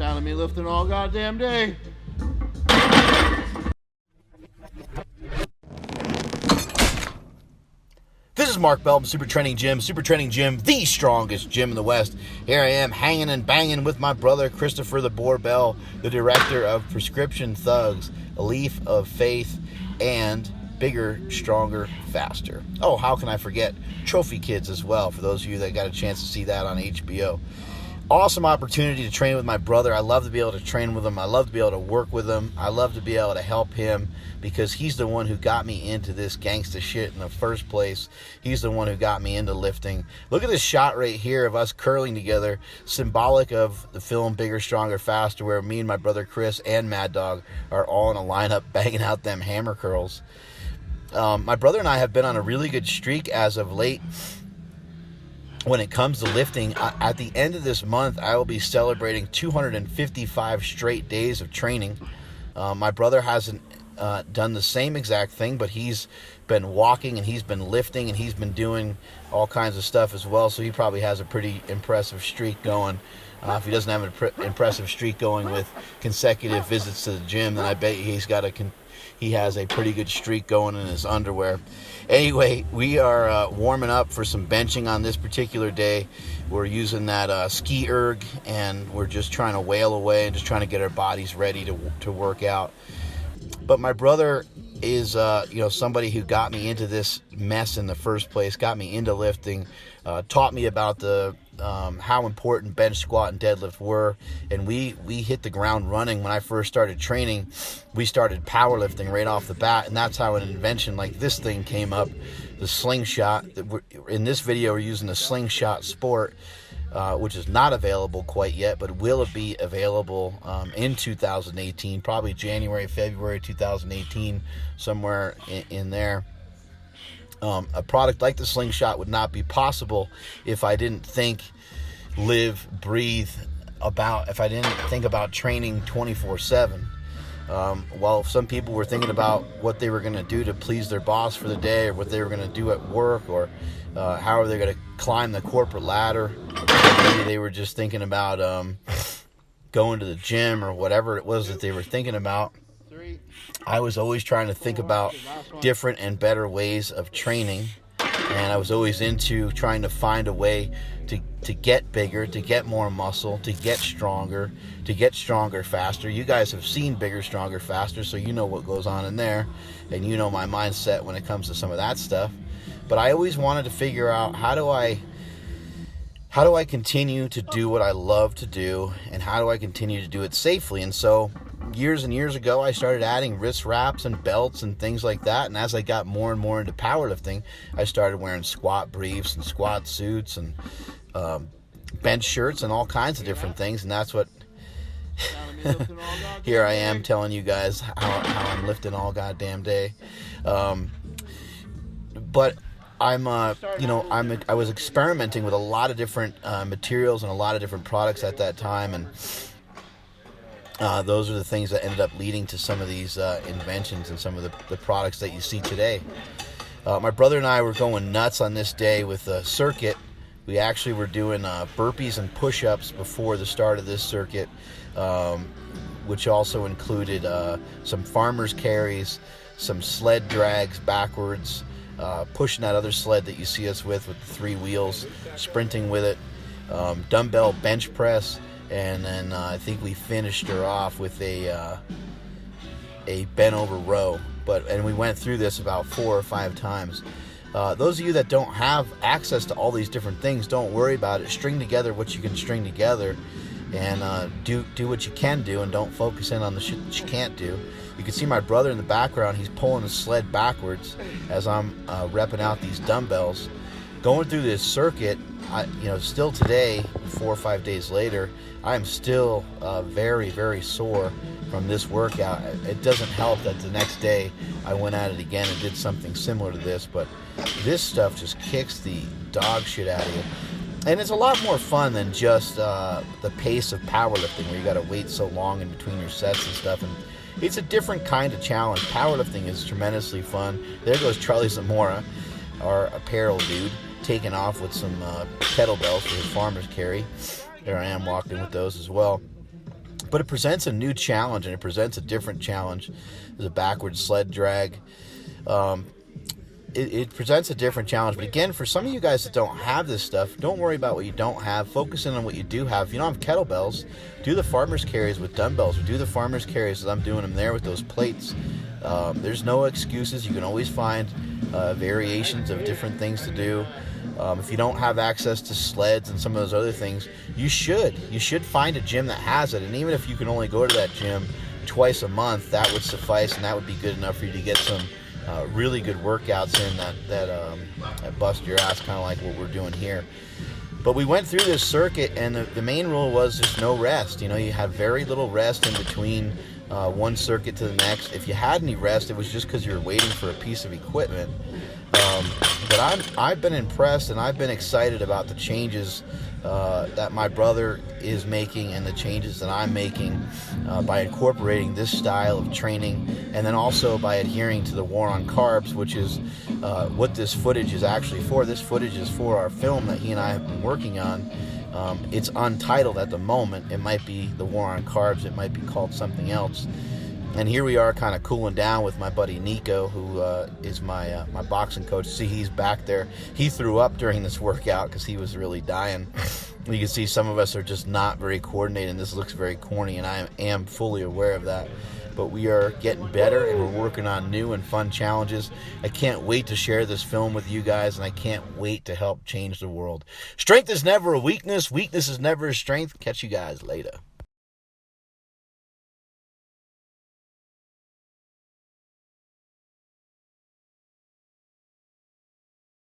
sound of me lifting all goddamn day. This is Mark Bell from SuperTraining Gym. SuperTraining Gym, the strongest gym in the West. Here I am hanging and banging with my brother Christopher the Boar Bell, the director of Prescription Thugs, A Leaf of Faith, and Bigger, Stronger, Faster. Oh, how can I forget Trophy Kids as well, for those of you that got a chance to see that on HBO. Awesome opportunity to train with my brother. I love to be able to train with him. I love to be able to work with him. I love to be able to help him because he's the one who got me into this gangsta shit in the first place. He's the one who got me into lifting. Look at this shot right here of us curling together, symbolic of the film Bigger, Stronger, Faster, where me and my brother Chris and Mad Dog are all in a lineup banging out them hammer curls. My brother and I have been on a really good streak as of late. When it comes to lifting, at the end of this month, I will be celebrating 255 straight days of training. My brother hasn't done the same exact thing, but he's been walking and he's been lifting and he's been doing all kinds of stuff as well, so he probably has a pretty impressive streak going. If he doesn't have an impressive streak going with consecutive visits to the gym, then I bet he has a pretty good streak going in his underwear. Anyway, we are warming up for some benching on this particular day. We're using that ski erg, and we're just trying to whale away and just trying to get our bodies ready to work out. But my brother is somebody who got me into this mess in the first place, got me into lifting, taught me about the how important bench, squat, and deadlift were, and we hit the ground running. When I first started training, we started powerlifting right off the bat, and that's how an invention like this thing came up, the slingshot. In this video, we're using the slingshot sport, which is not available quite yet, but will be available in 2018, probably January, February 2018, somewhere in there. A product like the slingshot would not be possible if I didn't think, live, breathe if I didn't think about training 24/7. While some people were thinking about what they were going to do to please their boss for the day, or what they were going to do at work, or how are they going to climb the corporate ladder. Maybe they were just thinking about going to the gym or whatever it was that they were thinking about. I was always trying to think about different and better ways of training, and I was always into trying to find a way to get bigger, to get more muscle, to get stronger faster. You guys have seen Bigger, Stronger, Faster, so you know what goes on in there, and you know my mindset when it comes to some of that stuff. But I always wanted to figure out how do I continue to do what I love to do, and how do I continue to do it safely. And so years and years ago, I started adding wrist wraps and belts and things like that. And as I got more and more into powerlifting, I started wearing squat briefs and squat suits and bench shirts and all kinds of different things. And that's what here I am telling you guys how I'm lifting all goddamn day. But I was experimenting with a lot of different materials and a lot of different products at that time, and those are the things that ended up leading to some of these inventions and some of the products that you see today. My brother and I were going nuts on this day with a circuit. We actually were doing burpees and push-ups before the start of this circuit, which also included some farmer's carries, some sled drags backwards, pushing that other sled that you see us with the 3 wheels, sprinting with it, dumbbell bench press, and then I think we finished her off with a bent over row. And we went through this about 4 or 5 times. Those of you that don't have access to all these different things, don't worry about it. String together what you can string together, and do what you can do, and don't focus in on the shit that you can't do. You can see my brother in the background. He's pulling the sled backwards as I'm repping out these dumbbells. Going through this circuit, still today, 4 or 5 days later, I am still very, very sore from this workout. It doesn't help that the next day I went at it again and did something similar to this, but this stuff just kicks the dog shit out of you. And it's a lot more fun than just the pace of powerlifting, where you got to wait so long in between your sets and stuff. And it's a different kind of challenge. Powerlifting is tremendously fun. There goes Charlie Zamora, our apparel dude, taking off with some kettlebells for his farmer's carry. There I am walking with those as well. But it presents a new challenge, and it presents a different challenge. There's a backward sled drag. It presents a different challenge. But again, for some of you guys that don't have this stuff, don't worry about what you don't have. Focus in on what you do have. If you don't have kettlebells, do the farmer's carries with dumbbells, or do the farmer's carries as I'm doing them there with those plates. There's no excuses. You can always find variations of different things to do. If you don't have access to sleds and some of those other things, you should find a gym that has it. And even if you can only go to that gym twice a month, that would suffice, and that would be good enough for you to get some really good workouts in that bust your ass, kind of like what we're doing here. But we went through this circuit, and the main rule was just no rest. You had very little rest in between one circuit to the next. If you had any rest, it was just because you were waiting for a piece of equipment. But I've been impressed, and I've been excited about the changes that my brother is making, and the changes that I'm making by incorporating this style of training, and then also by adhering to the war on carbs, which is what this footage is actually for. This footage is for our film that he and I have been working on. It's untitled at the moment. It might be the war on carbs. It might be called something else. And here we are, kind of cooling down with my buddy Nico, who is my boxing coach. See, he's back there. He threw up during this workout because he was really dying. You can see some of us are just not very coordinated, and this looks very corny, and I am fully aware of that. But we are getting better, and we're working on new and fun challenges. I can't wait to share this film with you guys, and I can't wait to help change the world. Strength is never a weakness. Weakness is never a strength. Catch you guys later.